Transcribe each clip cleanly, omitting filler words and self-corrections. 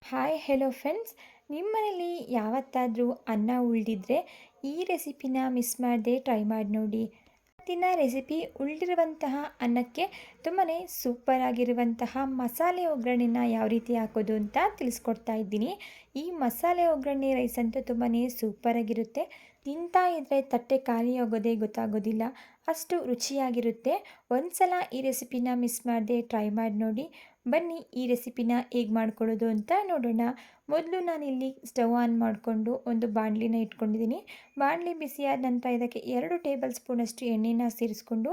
Hi hello friends. ನಿಮ್ಮ ಮನೇಲಿ ಯಾವತ್ತಾದರೂ ಅನ್ನ ಉಳಿದಿದ್ರೆ ಈ ರೆಸಿಪಿನ ಮಿಸ್ ಮಾಡದೆ ಟ್ರೈ ಮಾಡಿ ನೋಡಿ. ಇವತ್ತಿನ ರೆಸಿಪಿ ಉಳಿದಿರುವಂತಹ ಅನ್ನಕ್ಕೆ ತುಂಬಾ ಸೂಪರ್ ಆಗಿರುವಂತಹ ಮಸಾಲೆ ಒಗ್ಗರಣೆನ ಯಾವ ರೀತಿ ಹಾಕೋದು ಅಂತ ತಿಳಿಸ್ಕೊಡ್ತಾ ಇದ್ದೀನಿ. ಈ ಮಸಾಲೆ ಒಗ್ಗರಣೆ ರೈಸ್ ಅಂತೂ ತುಂಬಾ ಸೂಪರಾಗಿರುತ್ತೆ. ತಿಂತಾ ಇದ್ದರೆ ತಟ್ಟೆ ಖಾಲಿ ಆಗೋದೇ ಗೊತ್ತಾಗೋದಿಲ್ಲ, ಅಷ್ಟು ರುಚಿಯಾಗಿರುತ್ತೆ. ಒಂದ್ಸಲ ಈ ರೆಸಿಪಿನ ಮಿಸ್ ಮಾಡದೆ ಟ್ರೈ ಮಾಡಿ ನೋಡಿ. ಬನ್ನಿ ಈ ರೆಸಿಪಿನ ಹೇಗೆ ಮಾಡ್ಕೊಳ್ಳೋದು ಅಂತ ನೋಡೋಣ. ಮೊದಲು ನಾನಿಲ್ಲಿ ಸ್ಟವ್ ಆನ್ ಮಾಡಿಕೊಂಡು ಒಂದು ಬಾಣಲಿನ ಇಟ್ಕೊಂಡಿದ್ದೀನಿ. ಬಾಣಲಿ ಬಿಸಿಯಾದ ನಂತರ ಇದಕ್ಕೆ 2 ಟೇಬಲ್ ಸ್ಪೂನಷ್ಟು ಎಣ್ಣೆನ ಸೇರಿಸ್ಕೊಂಡು,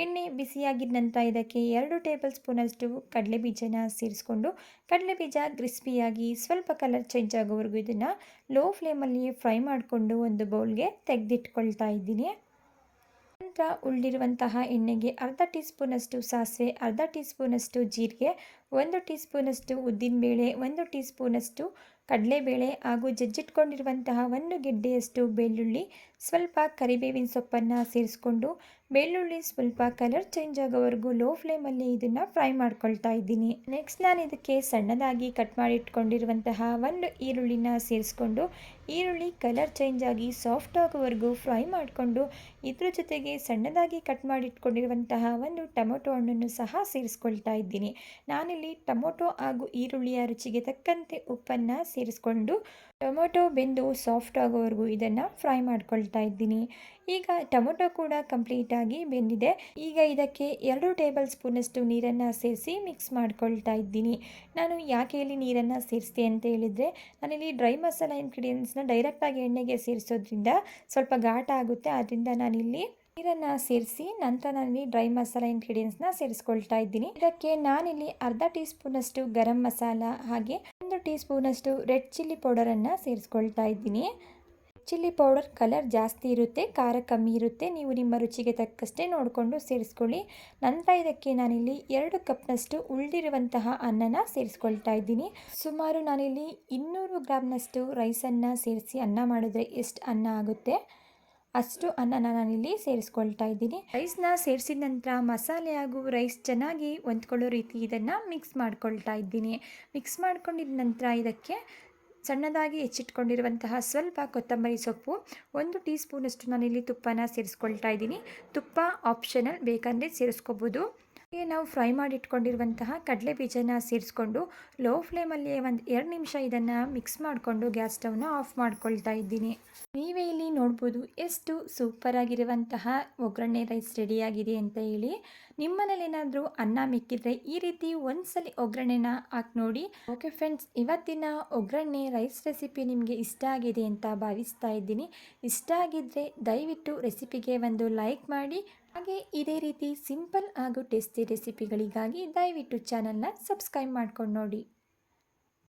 ಎಣ್ಣೆ ಬಿಸಿಯಾಗಿದ್ದ ನಂತರ ಇದಕ್ಕೆ 2 ಟೇಬಲ್ ಸ್ಪೂನಷ್ಟು ಕಡಲೆಬೀಜನ ಸೇರಿಸ್ಕೊಂಡು, ಕಡಲೆಬೀಜ ಕ್ರಿಸ್ಪಿಯಾಗಿ ಸ್ವಲ್ಪ ಕಲರ್ ಚೇಂಜ್ ಆಗೋವರೆಗೂ ಇದನ್ನು ಲೋ ಫ್ಲೇಮಲ್ಲಿ ಫ್ರೈ ಮಾಡಿಕೊಂಡು ಒಂದು ಬೌಲ್ಗೆ ತೆಗೆದಿಟ್ಕೊಳ್ತಾ ಇದ್ದೀನಿ. ನಂತರ ಉಳಿದಿರುವಂತಹ ಎಣ್ಣೆಗೆ ಅರ್ಧ ಟೀ ಸ್ಪೂನಷ್ಟು ಸಾಸಿವೆ, ಅರ್ಧ ಟೀ ಸ್ಪೂನಷ್ಟು ಜೀರಿಗೆ, 1 ಟೀ ಸ್ಪೂನಷ್ಟು ಉದ್ದಿನಬೇಳೆ, 1 ಟೀ ಸ್ಪೂನಷ್ಟು ಕಡಲೆಬೇಳೆ ಹಾಗೂ ಜಜ್ಜಿಟ್ಕೊಂಡಿರುವಂತಹ 1 ಗೆಡ್ಡೆಯಷ್ಟು ಬೆಳ್ಳುಳ್ಳಿ, ಸ್ವಲ್ಪ ಕರಿಬೇವಿನ ಸೊಪ್ಪನ್ನು ಸೇರಿಸ್ಕೊಂಡು ಬೆಳ್ಳುಳ್ಳಿ ಸ್ವಲ್ಪ ಕಲರ್ ಚೇಂಜ್ ಆಗೋವರೆಗೂ ಲೋ ಫ್ಲೇಮಲ್ಲಿ ಇದನ್ನು ಫ್ರೈ ಮಾಡ್ಕೊಳ್ತಾ ಇದ್ದೀನಿ. ನೆಕ್ಸ್ಟ್ ನಾನು ಇದಕ್ಕೆ ಸಣ್ಣದಾಗಿ ಕಟ್ ಮಾಡಿ ಇಟ್ಕೊಂಡಿರುವಂತಹ 1 ಈರುಳ್ಳಿನ ಸೇರಿಸ್ಕೊಂಡು ಈರುಳ್ಳಿ ಕಲರ್ ಚೇಂಜ್ ಆಗಿ ಸಾಫ್ಟ್ ಆಗೋವರೆಗೂ ಫ್ರೈ ಮಾಡಿಕೊಂಡು ಇದ್ರ ಜೊತೆಗೆ ಸಣ್ಣದಾಗಿ ಕಟ್ ಮಾಡಿ ಇಟ್ಕೊಂಡಿರುವಂತಹ 1 ಟೊಮೊಟೊ ಹಣ್ಣನ್ನು ಸಹ ಸೇರಿಸ್ಕೊಳ್ತಾ ಇದ್ದೀನಿ. ನಾನಿಲ್ಲಿ ಟೊಮೊಟೊ ಹಾಗೂ ಈರುಳ್ಳಿಯ ರುಚಿಗೆ ತಕ್ಕಂತೆ ಉಪ್ಪನ್ನು ಸೇರಿಸ್ಕೊಂಡು ಟೊಮೊಟೊ ಬೆಂದು ಸಾಫ್ಟ್ ಆಗೋವರೆಗೂ ಇದನ್ನು ಫ್ರೈ ಮಾಡ್ಕೊಳ್ತಾ ಇದ್ದೀನಿ. ಈಗ ಟೊಮೊಟೊ ಕೂಡ ಕಂಪ್ಲೀಟಾಗಿ ಬೆಂದಿದೆ. ಈಗ ಇದಕ್ಕೆ 2 ಟೇಬಲ್ ಸ್ಪೂನಷ್ಟು ನೀರನ್ನು ಸೇರಿಸಿ ಮಿಕ್ಸ್ ಮಾಡ್ಕೊಳ್ತಾ ಇದ್ದೀನಿ. ನಾನು ಯಾಕೆ ಇಲ್ಲಿ ನೀರನ್ನು ಸೇರಿಸ್ದೆ ಅಂತ ಹೇಳಿದರೆ, ನಾನಿಲ್ಲಿ ಡ್ರೈ ಮಸಾಲ ಇಂಗ್ರೀಡಿಯೆಂಟ್ಸ್ನ ಡೈರೆಕ್ಟಾಗಿ ಎಣ್ಣೆಗೆ ಸೇರಿಸೋದ್ರಿಂದ ಸ್ವಲ್ಪ ಘಾಟ ಆಗುತ್ತೆ. ಆದ್ದರಿಂದ ನಾನಿಲ್ಲಿ ನೀರನ್ನು ಸೇರಿಸಿ ನಂತರ ನಾನಿಲ್ಲಿ ಡ್ರೈ ಮಸಾಲ ಇಂಗ್ರೀಡಿಯೆಂಟ್ಸ್ನ ಸೇರಿಸ್ಕೊಳ್ತಾ ಇದ್ದೀನಿ. ಇದಕ್ಕೆ ನಾನಿಲ್ಲಿ ಅರ್ಧ ಟೀ ಸ್ಪೂನಷ್ಟು ಗರಂ ಮಸಾಲ ಹಾಗೆ 1 ಟೀ ಸ್ಪೂನಷ್ಟು ರೆಡ್ ಚಿಲ್ಲಿ ಪೌಡರನ್ನು ಸೇರಿಸ್ಕೊಳ್ತಾ ಇದ್ದೀನಿ. ಚಿಲ್ಲಿ ಪೌಡರ್ ಕಲರ್ ಜಾಸ್ತಿ ಇರುತ್ತೆ, ಖಾರ ಕಮ್ಮಿ ಇರುತ್ತೆ. ನೀವು ನಿಮ್ಮ ರುಚಿಗೆ ತಕ್ಕಷ್ಟೇ ನೋಡಿಕೊಂಡು ಸೇರಿಸ್ಕೊಳ್ಳಿ. ನಂತರ ಇದಕ್ಕೆ ನಾನಿಲ್ಲಿ 2 ಕಪ್ನಷ್ಟು ಉಳಿದಿರುವಂತಹ ಅನ್ನನ ಸೇರಿಸ್ಕೊಳ್ತಾ ಇದ್ದೀನಿ. ಸುಮಾರು ನಾನಿಲ್ಲಿ 200 ಗ್ರಾಮ್ನಷ್ಟು ರೈಸನ್ನು ಸೇರಿಸಿ ಅನ್ನ ಮಾಡಿದ್ರೆ ಎಷ್ಟು ಅನ್ನ ಆಗುತ್ತೆ ಅಷ್ಟು ಅನ್ನನ ನಾನಿಲ್ಲಿ ಸೇರಿಸ್ಕೊಳ್ತಾ ಇದ್ದೀನಿ. ರೈಸ್ನ ಸೇರಿಸಿದ ನಂತರ ಮಸಾಲೆ ಹಾಗೂ ರೈಸ್ ಚೆನ್ನಾಗಿ ಹೊಂದ್ಕೊಳ್ಳೋ ರೀತಿ ಇದನ್ನು ಮಿಕ್ಸ್ ಮಾಡ್ಕೊಳ್ತಾ ಇದ್ದೀನಿ. ಮಿಕ್ಸ್ ಮಾಡ್ಕೊಂಡಿದ ನಂತರ ಇದಕ್ಕೆ ಸಣ್ಣದಾಗಿ ಹೆಚ್ಚಿಟ್ಕೊಂಡಿರುವಂತಹ ಸ್ವಲ್ಪ ಕೊತ್ತಂಬರಿ ಸೊಪ್ಪು, 1 ಟೀ ಸ್ಪೂನಷ್ಟು ನಾನಿಲ್ಲಿ ತುಪ್ಪನ ಸೇರಿಸ್ಕೊಳ್ತಾ ಇದ್ದೀನಿ. ತುಪ್ಪ ಆಪ್ಷನಲ್, ಬೇಕಂದರೆ ಸೇರಿಸ್ಕೋಬೋದು. ನಾವು ಫ್ರೈ ಮಾಡಿ ಇಟ್ಕೊಂಡಿರುವಂತಹ ಕಡಲೆ ಬೀಜನ ಸೇರಿಸ್ಕೊಂಡು ಲೋ ಫ್ಲೇಮಲ್ಲಿ ಒಂದು 2 ನಿಮಿಷ ಇದನ್ನು ಮಿಕ್ಸ್ ಮಾಡಿಕೊಂಡು ಗ್ಯಾಸ್ ಸ್ಟವ್ನ ಆಫ್ ಮಾಡ್ಕೊಳ್ತಾ ಇದ್ದೀನಿ. ನೀವೇ ಇಲ್ಲಿ ನೋಡ್ಬೋದು ಎಷ್ಟು ಸೂಪರಾಗಿರುವಂತಹ ಒಗ್ಗರಣೆ ರೈಸ್ ರೆಡಿಯಾಗಿದೆ ಅಂತ ಹೇಳಿ. ನಿಮ್ಮನೇಲಿ ಏನಾದರೂ ಅನ್ನ ಮಿಕ್ಕಿದ್ರೆ ಈ ರೀತಿ ಒಂದ್ಸಲಿ ಒಗ್ಗರಣೆನ ಹಾಕಿ ನೋಡಿ. ಓಕೆ ಫ್ರೆಂಡ್ಸ್, ಇವತ್ತಿನ ಒಗ್ಗರಣೆ ರೈಸ್ ರೆಸಿಪಿ ನಿಮಗೆ ಇಷ್ಟ ಆಗಿದೆ ಅಂತ ಭಾವಿಸ್ತಾ ಇದ್ದೀನಿ. ಇಷ್ಟ ಆಗಿದ್ದರೆ ದಯವಿಟ್ಟು ರೆಸಿಪಿಗೆ ಒಂದು ಲೈಕ್ ಮಾಡಿ. ಹಾಗೆ ಇದೇ ರೀತಿ ಸಿಂಪಲ್ ಹಾಗೂ ಟೇಸ್ಟಿ ರೆಸಿಪಿಗಳಿಗಾಗಿ ದಯವಿಟ್ಟು ಚಾನಲ್ನ ಸಬ್ಸ್ಕ್ರೈಬ್ ಮಾಡ್ಕೊಂಡು ನೋಡಿ.